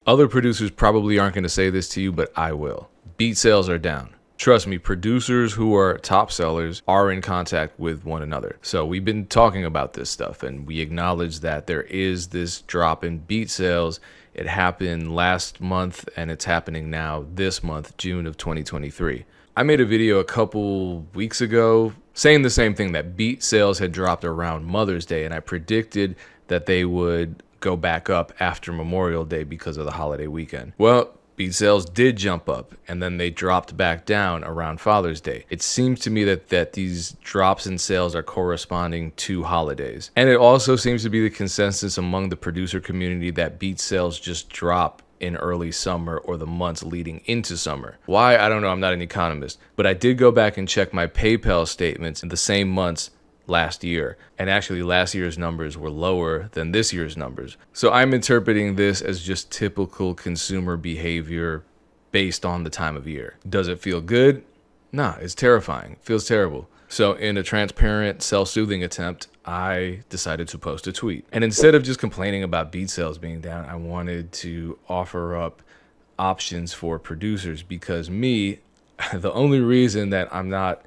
Other producers probably aren't going to say this to you, but I will. Beat sales are down. Trust me, producers who are top sellers are in contact with one another. So we've been talking about this stuff, and we acknowledge that there is this drop in beat sales. It happened last month, and it's happening now this month, June of 2023. I made a video a couple weeks ago saying the same thing, that beat sales had dropped around Mother's Day, and I predicted that they would go back up after Memorial Day because of the holiday weekend. Well, beat sales did jump up, and then they dropped back down around Father's Day. It seems to me that these drops in sales are corresponding to holidays. And it also seems to be the consensus among the producer community that beat sales just drop in early summer or the months leading into summer. Why? I don't know. I'm not an economist. But I did go back and check my PayPal statements in the same months last year, and actually last year's numbers were lower than this year's numbers. So I'm interpreting this as just typical consumer behavior based on the time of year. Does it feel good? Nah, it's terrifying. It feels terrible. So in a transparent, self-soothing attempt, I decided to post a tweet. And instead of just complaining about beat sales being down, I wanted to offer up options for producers, because the only reason that I'm not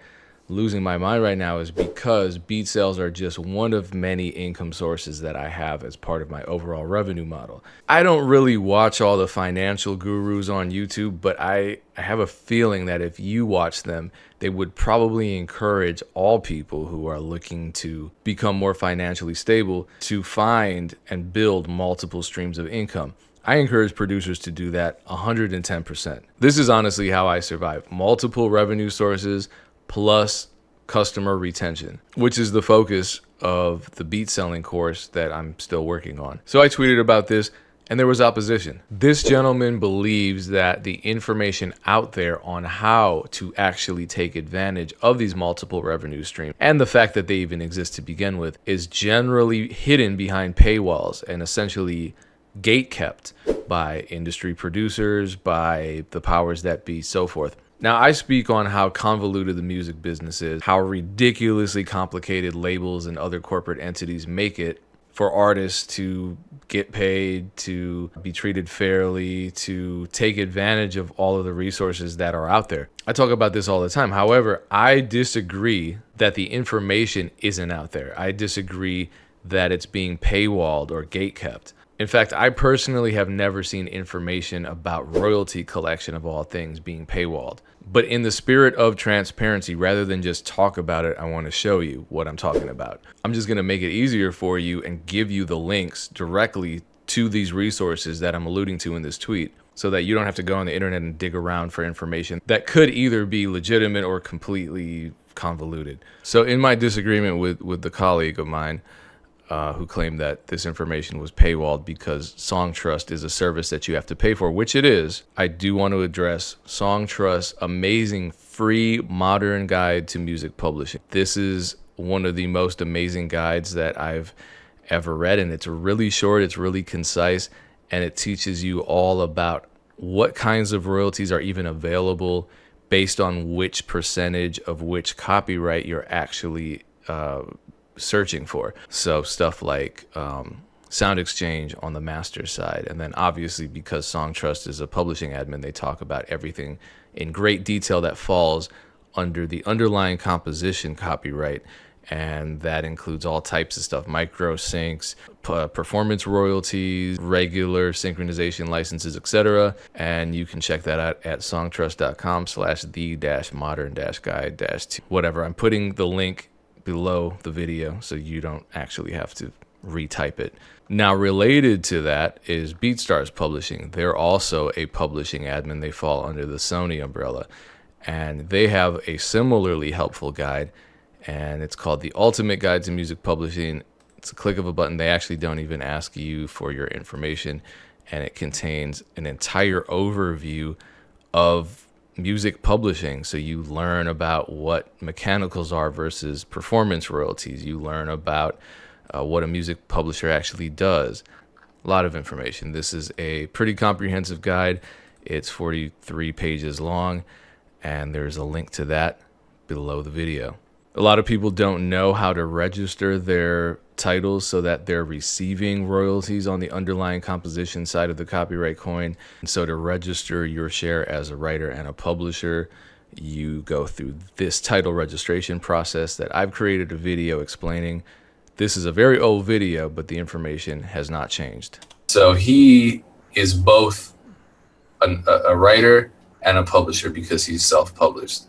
losing my mind right now is because beat sales are just one of many income sources that I have as part of my overall revenue model. I don't really watch all the financial gurus on YouTube, but I have a feeling that if you watch them, they would probably encourage all people who are looking to become more financially stable to find and build multiple streams of income. I encourage producers to do that 110%. This is honestly how I survive. Multiple revenue sources plus customer retention, which is the focus of the beat selling course that I'm still working on. So I tweeted about this, and there was opposition. This gentleman believes that the information out there on how to actually take advantage of these multiple revenue streams, and the fact that they even exist to begin with, is generally hidden behind paywalls and essentially gatekept by industry producers, by the powers that be, so forth. Now, I speak on how convoluted the music business is, how ridiculously complicated labels and other corporate entities make it for artists to get paid, to be treated fairly, to take advantage of all of the resources that are out there. I talk about this all the time. However, I disagree that the information isn't out there. I disagree that it's being paywalled or gatekept. In fact, I personally have never seen information about royalty collection, of all things, being paywalled. But in the spirit of transparency, rather than just talk about it, I want to show you what I'm talking about. I'm just going to make it easier for you and give you the links directly to these resources that I'm alluding to in this tweet, so that you don't have to go on the internet and dig around for information that could either be legitimate or completely convoluted. So in my disagreement with the colleague of mine, who claimed that this information was paywalled because Songtrust is a service that you have to pay for, which it is, I do want to address Songtrust's amazing free modern guide to music publishing. This is one of the most amazing guides that I've ever read, and it's really short, it's really concise, and it teaches you all about what kinds of royalties are even available based on which percentage of which copyright you're actually searching for. So stuff like sound exchange on the master side, and then obviously because Songtrust is a publishing admin, they talk about everything in great detail that falls under the underlying composition copyright, and that includes all types of stuff: micro syncs, performance royalties, regular synchronization licenses, etc. And you can check that out at songtrust.com/the-modern-guide-2 whatever. I'm putting the link below the video so you don't actually have to retype it. Now, related to that is BeatStars Publishing. They're also a publishing admin. They fall under the Sony umbrella, and they have a similarly helpful guide, and it's called the Ultimate Guide to Music Publishing. It's a click of a button. They actually don't even ask you for your information, and it contains an entire overview of music publishing. So you learn about what mechanicals are versus performance royalties. You learn about what a music publisher actually does. A lot of information. This is a pretty comprehensive guide. It's 43 pages long, and there's a link to that below the video. A lot of people don't know how to register their titles so that they're receiving royalties on the underlying composition side of the copyright coin. And so to register your share as a writer and a publisher, you go through this title registration process that I've created a video explaining. This is a very old video, but the information has not changed. So he is both a writer and a publisher because he's self-published.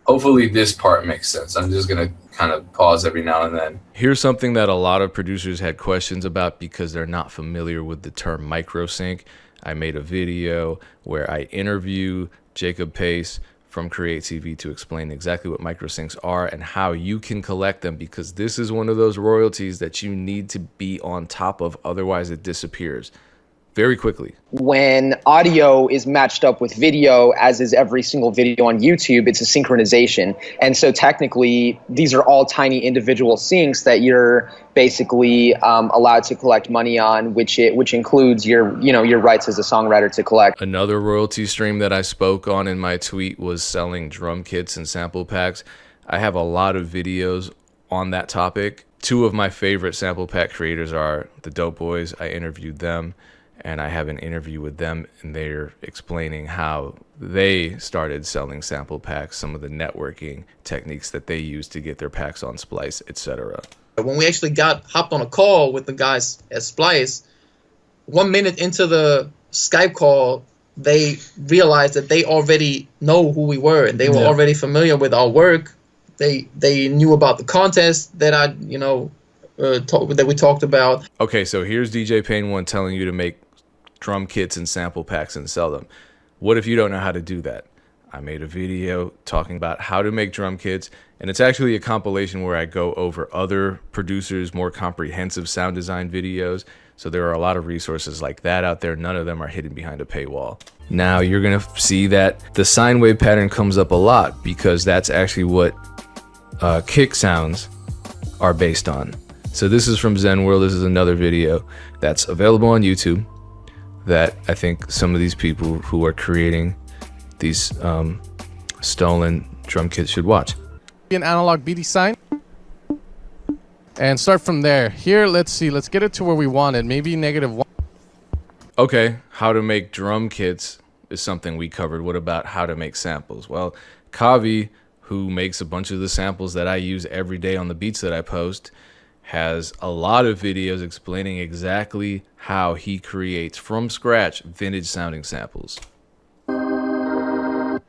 Hopefully this part makes sense. I'm just going to kind of pause every now and then. Here's something that a lot of producers had questions about because they're not familiar with the term microsync. I made a video where I interview Jacob Pace from Create TV to explain exactly what microsyncs are and how you can collect them, because this is one of those royalties that you need to be on top of, otherwise it disappears very quickly. When audio is matched up with video, as is every single video on YouTube, it's a synchronization. And so technically, these are all tiny individual syncs that you're basically allowed to collect money on, which includes your rights as a songwriter to collect. Another royalty stream that I spoke on in my tweet was selling drum kits and sample packs. I have a lot of videos on that topic. Two of my favorite sample pack creators are the Dope Boys. I interviewed them, and I have an interview with them, and they're explaining how they started selling sample packs, some of the networking techniques that they use to get their packs on Splice, etc. When we actually hopped on a call with the guys at Splice, 1 minute into the Skype call, they realized that they already know who we were, and they were already familiar with our work. They knew about the contest that that we talked about. Okay, so here's DJ Payne 1 telling you to make drum kits and sample packs and sell them. What if you don't know how to do that? I made a video talking about how to make drum kits, and it's actually a compilation where I go over other producers' more comprehensive sound design videos. So there are a lot of resources like that out there. None of them are hidden behind a paywall. Now you're gonna see that the sine wave pattern comes up a lot because that's actually what kick sounds are based on. So this is from Zen World. This is another video that's available on YouTube that I think some of these people who are creating these stolen drum kits should watch. An analog BD sign and start from there. Here, let's see, let's get it to where we want it, maybe -1. Okay, how to make drum kits is something we covered. What about how to make samples? Well, Kavi, who makes a bunch of the samples that I use every day on the beats that I post, has a lot of videos explaining exactly how he creates from scratch vintage sounding samples.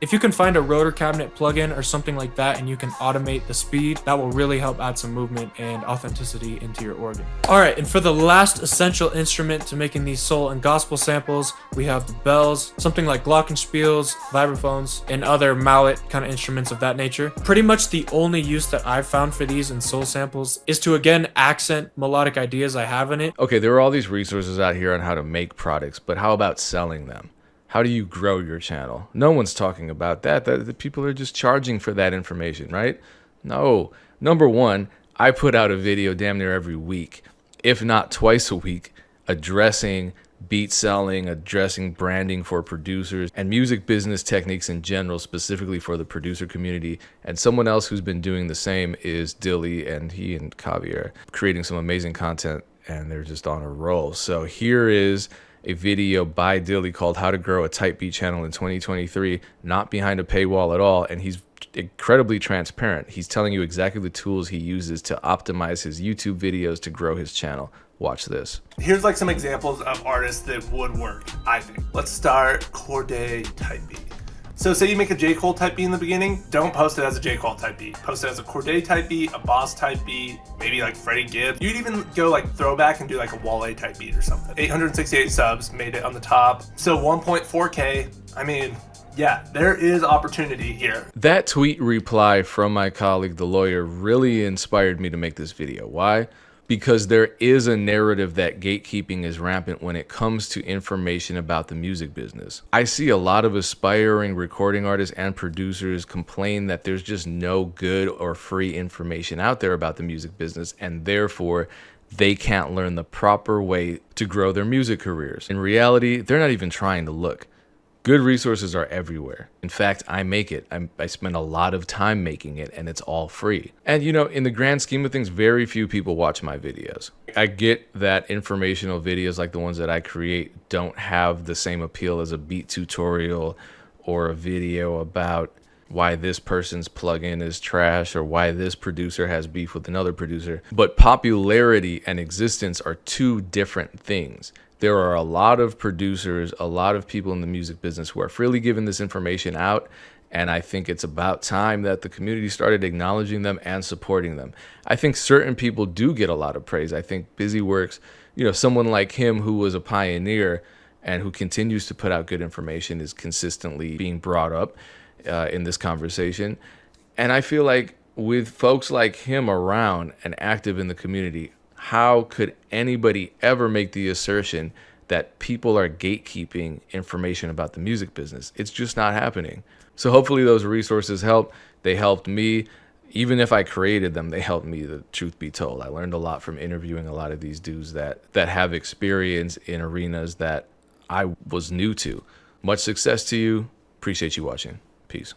If you can find a rotor cabinet plugin or something like that and you can automate the speed, that will really help add some movement and authenticity into your organ. Alright, and for the last essential instrument to making these soul and gospel samples, we have the bells, something like glockenspiels, vibraphones, and other mallet kind of instruments of that nature. Pretty much the only use that I've found for these in soul samples is to again accent melodic ideas I have in it. Okay, there are all these resources out here on how to make products, but how about selling them? How do you grow your channel? No one's talking about that. The people are just charging for that information, right? No. Number one, I put out a video damn near every week, if not twice a week, addressing beat selling, addressing branding for producers, and music business techniques in general, specifically for the producer community. And someone else who's been doing the same is Dilly, and he and Kavi are creating some amazing content, and they're just on a roll. So here is a video by Dilly called How to Grow a Tight Beat Channel in 2023, not behind a paywall at all, and he's incredibly transparent. He's telling you exactly the tools he uses to optimize his YouTube videos to grow his channel. Watch this. Here's like some examples of artists that would work, I think. Let's start Corday type beat. So say you make a J. Cole type beat in the beginning, don't post it as a J. Cole type beat. Post it as a Corday type beat, a Boss type beat, maybe like Freddie Gibbs. You'd even go like throwback and do like a Wale type beat or something. 868 subs, made it on the top. So 1.4K, I mean, yeah, there is opportunity here. That tweet reply from my colleague, the lawyer, really inspired me to make this video. Why? Because there is a narrative that gatekeeping is rampant when it comes to information about the music business. I see a lot of aspiring recording artists and producers complain that there's just no good or free information out there about the music business, and therefore they can't learn the proper way to grow their music careers. In reality, they're not even trying to look. Good resources are everywhere. In fact, I make it. I spend a lot of time making it, and it's all free. And in the grand scheme of things, very few people watch my videos. I get that informational videos like the ones that I create don't have the same appeal as a beat tutorial or a video about why this person's plugin is trash or why this producer has beef with another producer. But popularity and existence are two different things. There are a lot of producers, a lot of people in the music business who are freely giving this information out, and I think it's about time that the community started acknowledging them and supporting them. I think certain people do get a lot of praise. I think BusyWorks, someone like him who was a pioneer and who continues to put out good information is consistently being brought up in this conversation. And I feel like with folks like him around and active in the community, how could anybody ever make the assertion that people are gatekeeping information about the music business? It's just not happening. So hopefully those resources help. They helped me. Even if I created them, they helped me, the truth be told. I learned a lot from interviewing a lot of these dudes that have experience in arenas that I was new to. Much success to you. Appreciate you watching. Peace.